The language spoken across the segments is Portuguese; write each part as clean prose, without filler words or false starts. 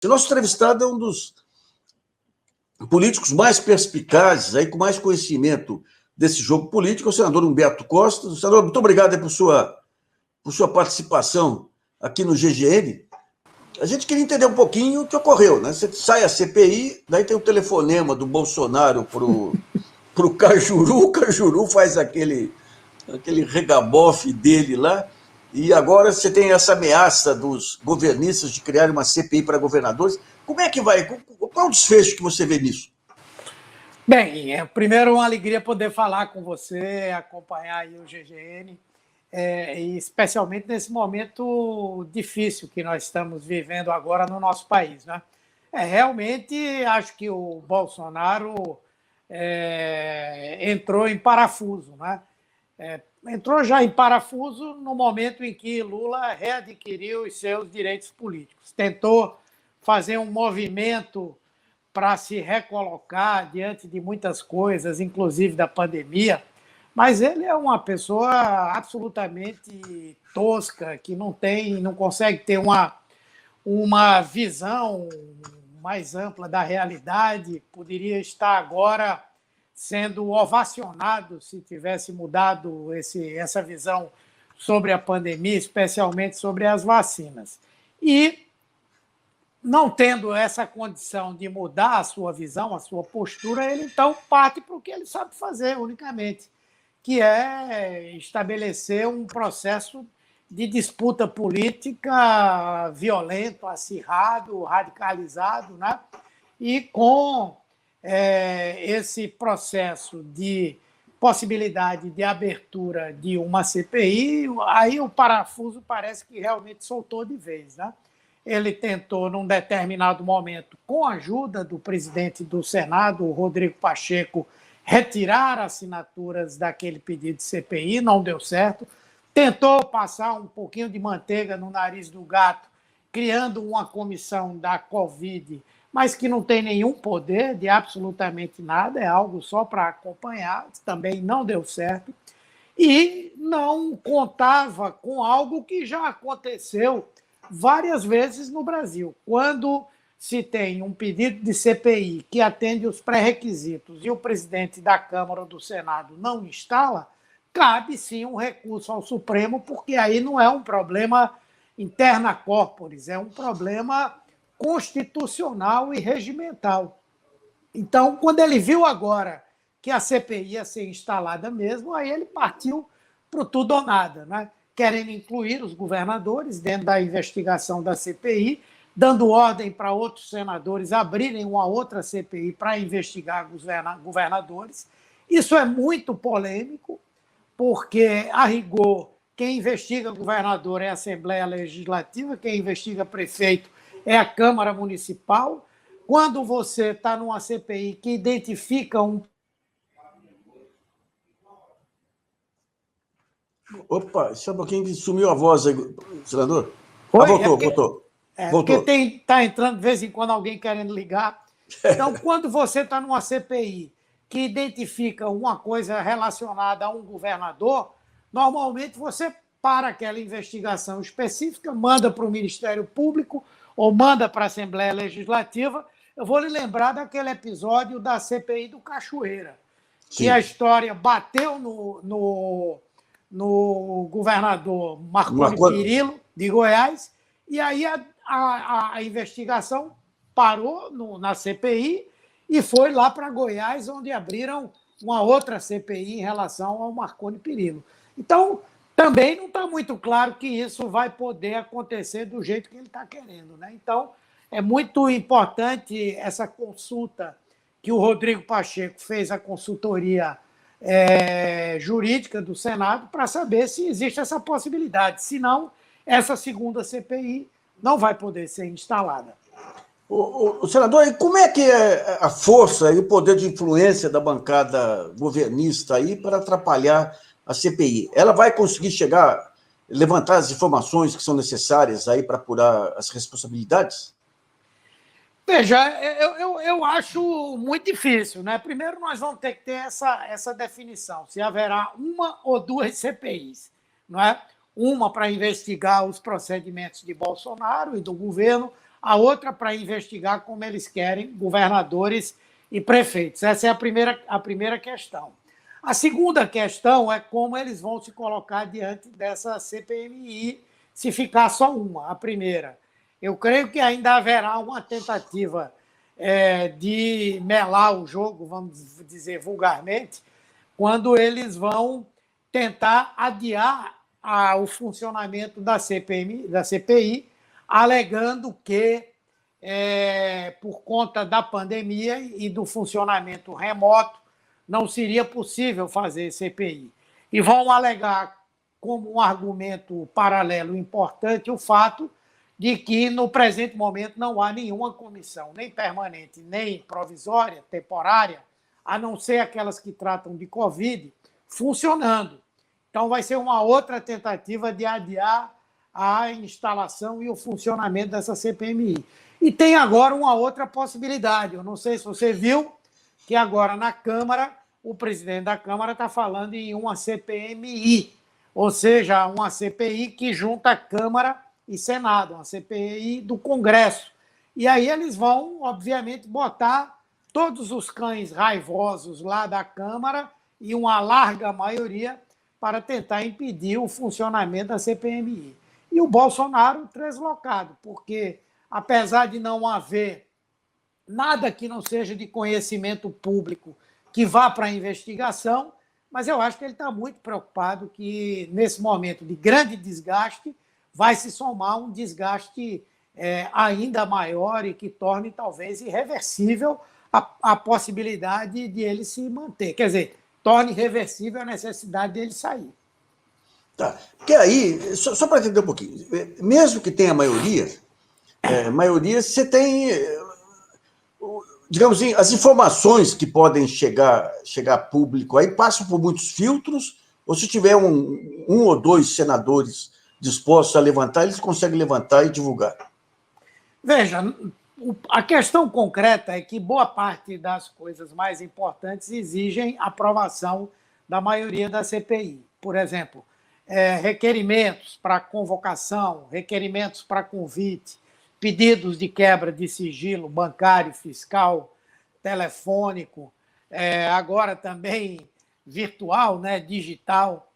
O nosso entrevistado é um dos políticos mais perspicazes, aí, com mais conhecimento desse jogo político, é o senador Humberto Costa. Senador, muito obrigado por sua participação aqui no GGN. A gente queria entender um pouquinho o que ocorreu, né? Você sai a CPI, daí tem o telefonema do Bolsonaro pro Cajuru, o Cajuru faz aquele regabofe dele lá, e agora você tem essa ameaça dos governistas de criar uma CPI para governadores. Como é que vai? Qual é o desfecho que você vê nisso? Bem, primeiro uma alegria poder falar com você, acompanhar aí o GGN, e especialmente nesse momento difícil que nós estamos vivendo agora no nosso país, né? Realmente acho que o Bolsonaro entrou em parafuso, né? Entrou já em parafuso no momento em que Lula readquiriu os seus direitos políticos. Tentou fazer um movimento para se recolocar diante de muitas coisas, inclusive da pandemia, mas ele é uma pessoa absolutamente tosca, que não consegue ter uma visão mais ampla da realidade, poderia estar agora sendo ovacionado se tivesse mudado essa visão sobre a pandemia, especialmente sobre as vacinas. E, não tendo essa condição de mudar a sua visão, a sua postura, ele então parte para o que ele sabe fazer unicamente, que é estabelecer um processo de disputa política violento, acirrado, radicalizado, né? E com esse processo de possibilidade de abertura de uma CPI, aí o parafuso parece que realmente soltou de vez, né? Ele tentou, num determinado momento, com a ajuda do presidente do Senado, o Rodrigo Pacheco, retirar assinaturas daquele pedido de CPI, não deu certo. Tentou passar um pouquinho de manteiga no nariz do gato, criando uma comissão da Covid, mas que não tem nenhum poder de absolutamente nada, é algo só para acompanhar, também não deu certo. E não contava com algo que já aconteceu várias vezes no Brasil. Quando se tem um pedido de CPI que atende os pré-requisitos e o presidente da Câmara ou do Senado não instala, cabe sim um recurso ao Supremo, porque aí não é um problema interna corporis, é um problema constitucional e regimental. Então, quando ele viu agora que a CPI ia ser instalada mesmo, aí ele partiu para o tudo ou nada, né? Querendo incluir os governadores dentro da investigação da CPI, dando ordem para outros senadores abrirem uma outra CPI para investigar governadores. Isso é muito polêmico, porque, a rigor, quem investiga governador é a Assembleia Legislativa, quem investiga prefeito é a Câmara Municipal. Quando você está numa CPI que identifica um... Opa, só um pouquinho que sumiu a voz aí, senador. Voltou. Porque está entrando de vez em quando alguém querendo ligar. Então, quando você está numa CPI que identifica uma coisa relacionada a um governador, normalmente você para aquela investigação específica, manda para o Ministério Público ou manda para a Assembleia Legislativa. Eu vou lhe lembrar daquele episódio da CPI do Cachoeira, que a história bateu no governador Marconi Perillo, de Goiás, e aí a investigação parou na CPI e foi lá para Goiás, onde abriram uma outra CPI em relação ao Marconi Perillo. Então, também não está muito claro que isso vai poder acontecer do jeito que ele está querendo, né? Então, é muito importante essa consulta que o Rodrigo Pacheco fez, a consultoria jurídica do Senado, para saber se existe essa possibilidade. Senão, essa segunda CPI não vai poder ser instalada. O senador, e como é que é a força e o poder de influência da bancada governista aí para atrapalhar a CPI? Ela vai conseguir levantar as informações que são necessárias aí para apurar as responsabilidades? Veja, eu acho muito difícil, né? Primeiro, nós vamos ter que ter essa definição, se haverá uma ou duas CPIs, não é? Uma para investigar os procedimentos de Bolsonaro e do governo, a outra para investigar como eles querem governadores e prefeitos. Essa é a primeira questão. A segunda questão é como eles vão se colocar diante dessa CPMI se ficar só uma, a primeira. Eu creio que ainda haverá uma tentativa de melar o jogo, vamos dizer vulgarmente, quando eles vão tentar adiar o funcionamento da CPI, alegando que, por conta da pandemia e do funcionamento remoto, não seria possível fazer CPI. E vão alegar, como um argumento paralelo importante, o fato de que, no presente momento, não há nenhuma comissão, nem permanente, nem provisória, temporária, a não ser aquelas que tratam de Covid, funcionando. Então, vai ser uma outra tentativa de adiar a instalação e o funcionamento dessa CPMI. E tem agora uma outra possibilidade. Eu não sei se você viu que agora na Câmara, o presidente da Câmara está falando em uma CPMI, ou seja, uma CPI que junta Câmara e Senado, uma CPI do Congresso. E aí eles vão, obviamente, botar todos os cães raivosos lá da Câmara e uma larga maioria para tentar impedir o funcionamento da CPMI. E o Bolsonaro translocado, porque, apesar de não haver nada que não seja de conhecimento público que vá para a investigação, mas eu acho que ele está muito preocupado que, nesse momento de grande desgaste, vai se somar um desgaste ainda maior e que torne, talvez, irreversível a possibilidade de ele se manter. Quer dizer, torne irreversível a necessidade dele sair. Tá. Porque aí, só para entender um pouquinho, mesmo que tenha maioria, você tem, digamos assim, as informações que podem chegar a público aí passam por muitos filtros, ou se tiver um ou dois senadores dispostos a levantar, eles conseguem levantar e divulgar. Veja, a questão concreta é que boa parte das coisas mais importantes exigem aprovação da maioria da CPI. Por exemplo, requerimentos para convocação, requerimentos para convite, pedidos de quebra de sigilo bancário, fiscal, telefônico, agora também virtual, né, digital,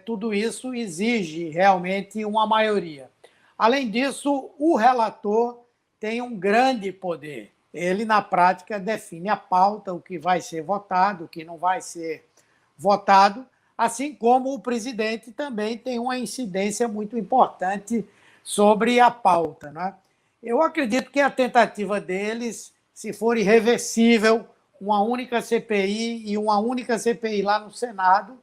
tudo isso exige realmente uma maioria. Além disso, o relator tem um grande poder. Ele, na prática, define a pauta, o que vai ser votado, o que não vai ser votado, assim como o presidente também tem uma incidência muito importante sobre a pauta, né? Eu acredito que a tentativa deles, se for irreversível, uma única CPI e uma única CPI lá no Senado,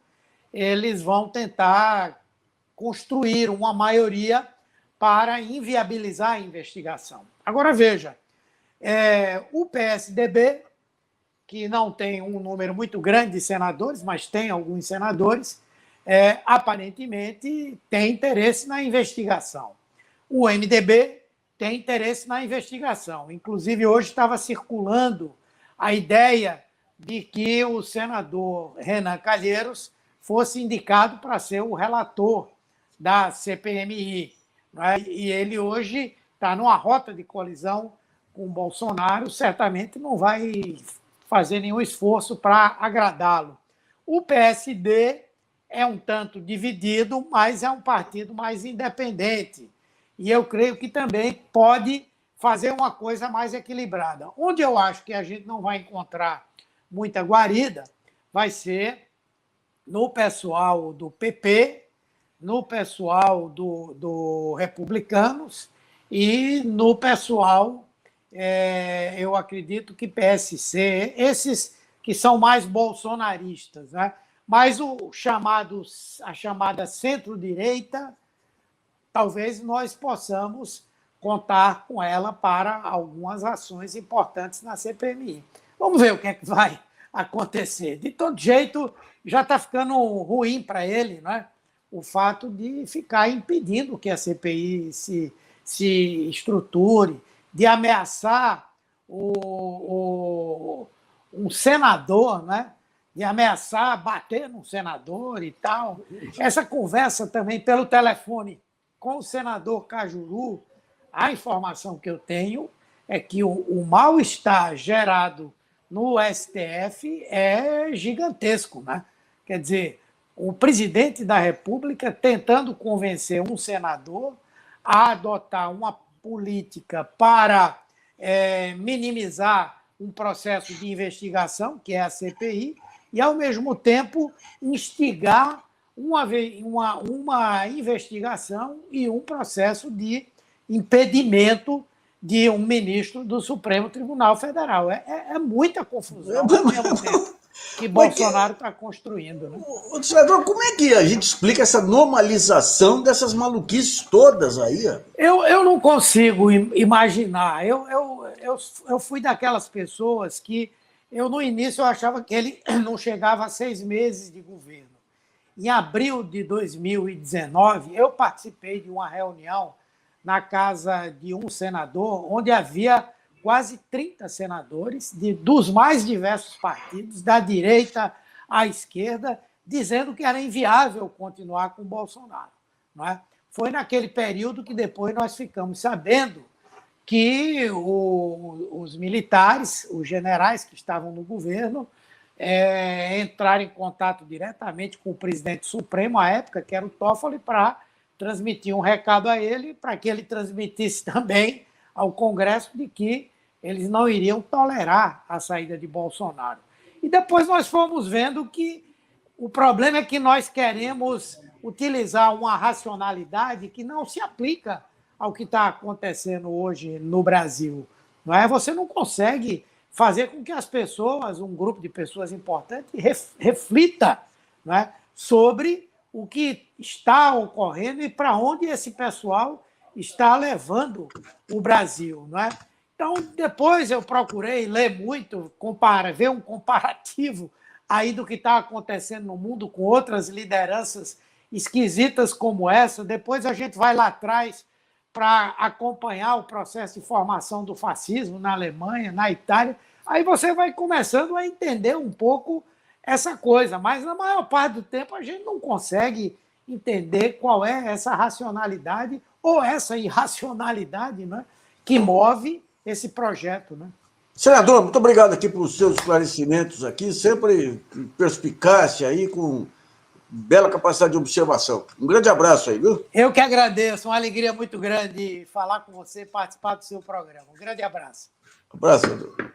eles vão tentar construir uma maioria para inviabilizar a investigação. Agora, veja, o PSDB, que não tem um número muito grande de senadores, mas tem alguns senadores, aparentemente tem interesse na investigação. O MDB tem interesse na investigação. Inclusive, hoje estava circulando a ideia de que o senador Renan Calheiros fosse indicado para ser o relator da CPMI. Né? E ele hoje está numa rota de colisão com o Bolsonaro, certamente não vai fazer nenhum esforço para agradá-lo. O PSD é um tanto dividido, mas é um partido mais independente. E eu creio que também pode fazer uma coisa mais equilibrada. Onde eu acho que a gente não vai encontrar muita guarida vai ser no pessoal do PP, no pessoal do Republicanos e no pessoal, eu acredito que PSC, esses que são mais bolsonaristas, né? Mas a chamada centro-direita, talvez nós possamos contar com ela para algumas ações importantes na CPMI. Vamos ver o que é que vai acontecer. De todo jeito, já está ficando ruim para ele, né? O fato de ficar impedindo que a CPI se estruture, de ameaçar um senador, né? De ameaçar bater num senador e tal. Essa conversa também pelo telefone com o senador Cajuru, A informação que eu tenho é que o mal-estar gerado no STF é gigantesco, né? Quer dizer, o presidente da República tentando convencer um senador a adotar uma política para minimizar um processo de investigação, que é a CPI, e, ao mesmo tempo, instigar uma investigação e um processo de impedimento de um ministro do Supremo Tribunal Federal. É muita confusão ao mesmo tempo que Bolsonaro está construindo. Né? Senador, como é que a gente explica essa normalização dessas maluquices todas aí? Eu não consigo imaginar. Eu fui daquelas pessoas que no início eu achava que ele não chegava a 6 meses de governo. Em abril de 2019, eu participei de uma reunião na casa de um senador, onde havia quase 30 senadores dos mais diversos partidos, da direita à esquerda, dizendo que era inviável continuar com o Bolsonaro. Não é? Foi naquele período que depois nós ficamos sabendo que os militares, os generais que estavam no governo, entraram em contato diretamente com o presidente supremo, à época, que era o Toffoli, para transmitir um recado a ele, para que ele transmitisse também ao Congresso de que eles não iriam tolerar a saída de Bolsonaro. E depois nós fomos vendo que o problema é que nós queremos utilizar uma racionalidade que não se aplica ao que está acontecendo hoje no Brasil. Não é? Você não consegue fazer com que as pessoas, um grupo de pessoas importantes, reflita, não é, sobre o que está ocorrendo e para onde esse pessoal está levando o Brasil. Não é? Então, depois eu procurei ler muito, ver um comparativo aí do que está acontecendo no mundo com outras lideranças esquisitas como essa. Depois a gente vai lá atrás para acompanhar o processo de formação do fascismo na Alemanha, na Itália. Aí você vai começando a entender um pouco essa coisa, mas na maior parte do tempo a gente não consegue entender qual é essa racionalidade ou essa irracionalidade, né, que move esse projeto. Né? Senador, muito obrigado aqui pelos seus esclarecimentos aqui, sempre perspicácia aí, com bela capacidade de observação. Um grande abraço aí, viu? Eu que agradeço, uma alegria muito grande falar com você, participar do seu programa. Um grande abraço. Um abraço, senador.